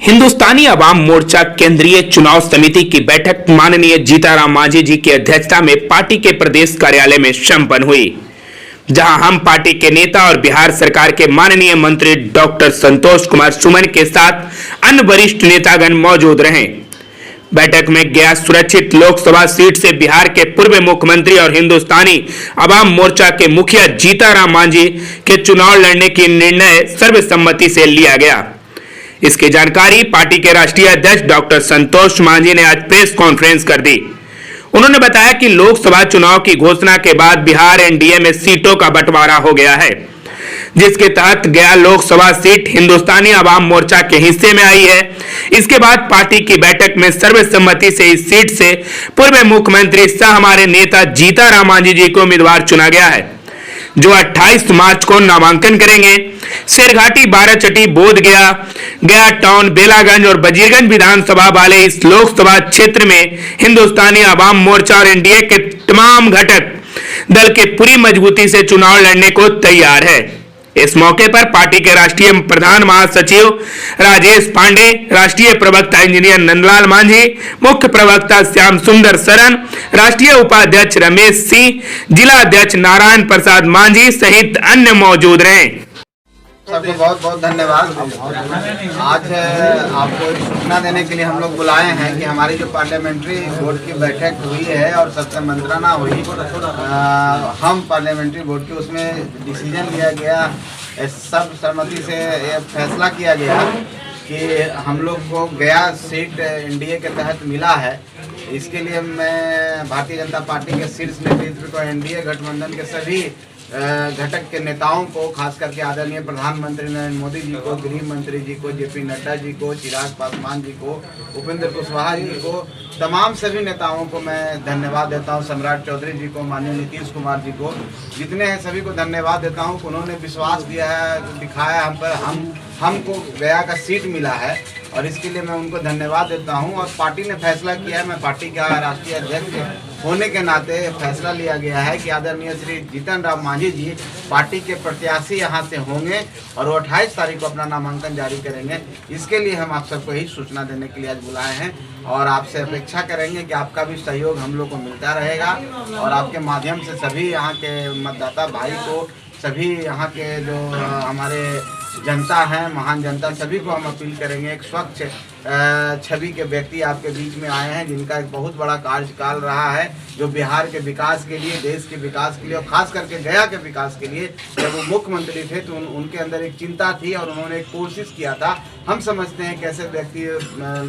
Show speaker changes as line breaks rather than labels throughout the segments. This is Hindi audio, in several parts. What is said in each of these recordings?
हिंदुस्तानी अवाम मोर्चा केंद्रीय चुनाव समिति की बैठक माननीय जीताराम मांझी जी की अध्यक्षता में पार्टी के प्रदेश कार्यालय में संपन्न हुई, जहां हम पार्टी के नेता और बिहार सरकार के माननीय मंत्री डॉक्टर संतोष कुमार सुमन के साथ अन्य वरिष्ठ नेतागण मौजूद रहे। बैठक में गया सुरक्षित लोकसभा सीट से बिहार के पूर्व मुख्यमंत्री और हिंदुस्तानी अवाम मोर्चा के मुखिया जीताराम मांझी के चुनाव लड़ने की निर्णय सर्वसम्मति से लिया गया। इसकी जानकारी पार्टी के राष्ट्रीय अध्यक्ष डॉक्टर संतोष मांझी ने आज प्रेस कॉन्फ्रेंस कर दी। उन्होंने बताया कि लोकसभा चुनाव की घोषणा के बाद बिहार एनडीए में सीटों का बंटवारा हो गया है, जिसके तहत गया लोकसभा सीट हिंदुस्तानी अवाम मोर्चा के हिस्से में आई है। इसके बाद पार्टी की बैठक में सर्वसम्मति से इस सीट से पूर्व मुख्यमंत्री सह हमारे नेता जीताराम मांझी जी को उम्मीदवार चुना गया है, जो 28 मार्च को नामांकन करेंगे। शेरघाटी, बाराचट्टी, बोधगया, गया टाउन, बेलागंज और वजीरगंज विधानसभा वाले इस लोकसभा क्षेत्र में हिंदुस्तानी अवाम मोर्चा और एनडीए के तमाम घटक दल के पूरी मजबूती से चुनाव लड़ने को तैयार है। इस मौके पर पार्टी के राष्ट्रीय प्रधान महासचिव राजेश पांडे, राष्ट्रीय प्रवक्ता इंजीनियर नंदलाल मांझी, मुख्य प्रवक्ता श्याम सुंदर सरन, राष्ट्रीय उपाध्यक्ष रमेश सिंह, जिला अध्यक्ष नारायण प्रसाद मांझी सहित अन्य मौजूद रहे।
सबको बहुत बहुत धन्यवाद। आज आपको सूचना देने के लिए हम लोग बुलाए हैं कि हमारी जो पार्लियामेंट्री बोर्ड की बैठक हुई है और सबसे मंत्रणा हुई, हम पार्लियामेंट्री बोर्ड की उसमें डिसीजन लिया गया, सब सहमति से ये फैसला किया गया कि हम लोग को गया सीट एनडीए के तहत मिला है। इसके लिए मैं भारतीय जनता पार्टी के शीर्ष नेतृत्व को, एनडीए गठबंधन के सभी घटक के नेताओं को, खास करके आदरणीय प्रधानमंत्री नरेंद्र मोदी जी को, गृह मंत्री जी को, जेपी नड्डा जी को, चिराग पासवान जी को, उपेंद्र कुशवाहा जी को, तमाम सभी नेताओं को मैं धन्यवाद देता हूं। सम्राट चौधरी जी को, माननीय नीतीश कुमार जी को, जितने हैं सभी को धन्यवाद देता हूं कि उन्होंने विश्वास दिया है, दिखाया हम पर, हमको गया का सीट मिला है और इसके लिए मैं उनको धन्यवाद देता हूं। और पार्टी ने फैसला किया है, मैं पार्टी का राष्ट्रीय अध्यक्ष होने के नाते फैसला लिया गया है कि आदरणीय श्री जीतनराम मांझी जी पार्टी के प्रत्याशी यहां से होंगे और वो 28 तारीख को अपना नामांकन जारी करेंगे। इसके लिए हम आप सबको यही सूचना देने के लिए आज बुलाए हैं और आपसे अपेक्षा करेंगे कि आपका भी सहयोग हम लोग को मिलता रहेगा और आपके माध्यम से सभी यहाँ के मतदाता भाई को, सभी यहाँ के जो हमारे जनता है, महान जनता, सभी को हम अपील करेंगे। एक स्वच्छ छवि के व्यक्ति आपके बीच में आए हैं, जिनका एक बहुत बड़ा कार्यकाल रहा है, जो बिहार के विकास के लिए, देश के विकास के लिए और खास करके गया के विकास के लिए, जब वो मुख्यमंत्री थे तो उनके अंदर एक चिंता थी और उन्होंने एक कोशिश किया था। हम समझते हैं कैसे व्यक्ति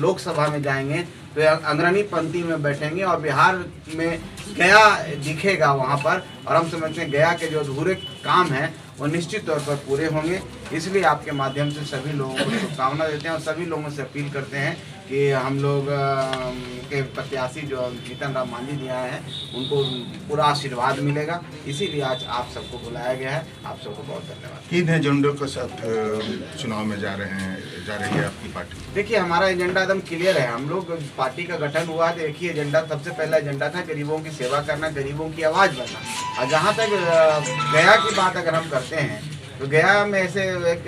लोकसभा में जाएंगे तो अग्रणी पंक्ति में बैठेंगे और बिहार में गया दिखेगा वहाँ पर, और हम समझते हैं गया के जो अधूरे काम हैं वो निश्चित तौर पर पूरे होंगे। इसलिए आपके माध्यम से सभी लोगों को शुभकामना देते हैं और सभी लोगों से अपील करते हैं कि हम लोग के प्रत्याशी जो जीतनराम मांझी जी आए हैं उनको पूरा आशीर्वाद मिलेगा। इसीलिए आज आप सबको बुलाया गया है। आप सबको बहुत धन्यवाद।
किन एजेंडों के साथ चुनाव में जा रही है आपकी पार्टी?
देखिए, हमारा एजेंडा एकदम क्लियर है। हम लोग पार्टी का गठन हुआ तो एक ही एजेंडा, सबसे पहला एजेंडा था गरीबों की सेवा करना, गरीबों की आवाज़ बनना। और जहाँ तक गया की बात अगर हम करते हैं तो गया में ऐसे एक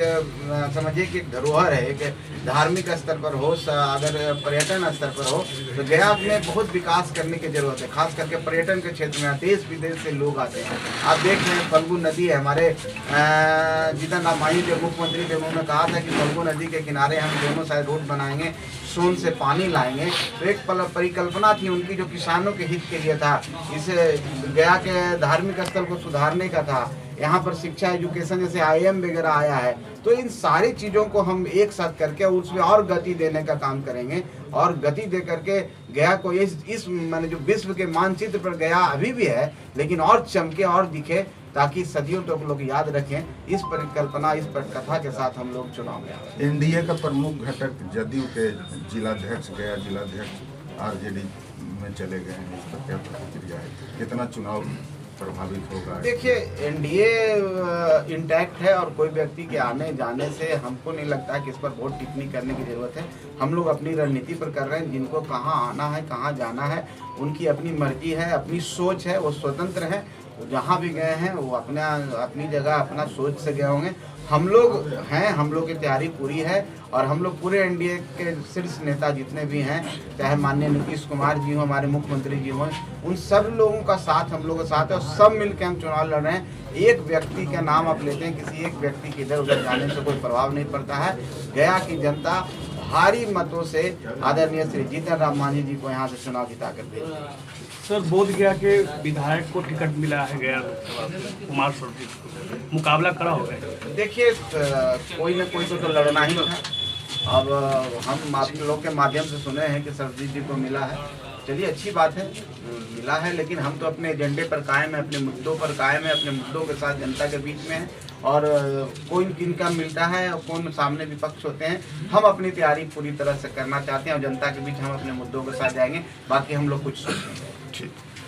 समझिए कि एक धरोहर है, एक धार्मिक स्तर पर हो, अगर पर्यटन स्तर पर हो तो गया में बहुत विकास करने की जरूरत है। खास करके पर्यटन के क्षेत्र में देश विदेश से लोग आते हैं। आप देख रहे हैं फल्गु नदी है, हमारे जीतनराम मांझी जो मुख्यमंत्री थे उन्होंने कहा था कि फल्गु नदी के किनारे हम दोनों साइड रोड बनाएंगे, सोन से पानी लाएंगे। तो एक परिकल्पना थी उनकी जो किसानों के हित के लिए था, इस गया के धार्मिक स्थल को सुधारने का था। यहाँ पर शिक्षा, एजुकेशन जैसे IIM वगैरह आया है, तो इन सारी चीज़ों को हम एक साथ करके उसमें और गति देने का काम करेंगे और गति दे करके गया को इस मैंने जो विश्व के मानचित्र पर गया अभी भी है, लेकिन और चमके और दिखे, ताकि सदियों तक लोग याद रखें। इस परिकल्पना, इस पटकथा के साथ हम लोग चुनाव में आए।
एनडीए का प्रमुख घटक जदयू के जिलाध्यक्ष, गया जिलाध्यक्ष आरजेडी में चले गए हैं, इस पर क्या प्रतिक्रिया है? कितना चुनाव प्रभावित होगा?
देखिए, एनडीए इंटैक्ट है और कोई व्यक्ति के आने जाने से हमको नहीं लगता है कि इस पर बहुत टिप्पणी करने की जरूरत है। हम लोग अपनी रणनीति पर कर रहे हैं। जिनको कहाँ आना है, कहाँ जाना है, उनकी अपनी मर्जी है, अपनी सोच है, वो स्वतंत्र है। जहाँ भी गए हैं वो अपनी जगह अपना सोच से गए होंगे। हम लोग हैं, हम लोग की तैयारी पूरी है और हम लोग पूरे एनडीए के शीर्ष नेता जितने भी हैं, चाहे माननीय नीतीश कुमार जी हो, हमारे मुख्यमंत्री जी हों, उन सब लोगों का साथ हम लोगों के साथ है और सब मिलकर हम चुनाव लड़ रहे हैं। एक व्यक्ति का नाम आप लेते हैं, किसी एक व्यक्ति के इधर उधर जाने से कोई प्रभाव नहीं पड़ता है। गया की जनता भारी मतों से आदरणीय श्री जीतन राम मांझी जी को यहाँ से चुनाव जिता कर देगी।
सर, बोधगया के विधायक को टिकट मिला है गया लोकसभा से, कुमार सर्वजीत को, मुकाबला खड़ा हो गया।
देखिए, कोई न कोई तो लड़ना ही था। अब हम आप लोग के माध्यम से सुने हैं कि सर्वजीत जी को मिला है, चलिए अच्छी बात है, मिला है, लेकिन हम तो अपने एजेंडे पर कायम है, अपने मुद्दों पर कायम है, अपने मुद्दों के साथ जनता के बीच में है। और कोई किनका मिलता है और कौन सामने विपक्ष होते हैं, हम अपनी तैयारी पूरी तरह से करना चाहते हैं और जनता के बीच हम अपने मुद्दों के साथ जाएंगे। बाकी हम लोग कुछ सोचेंगे।
ठीक।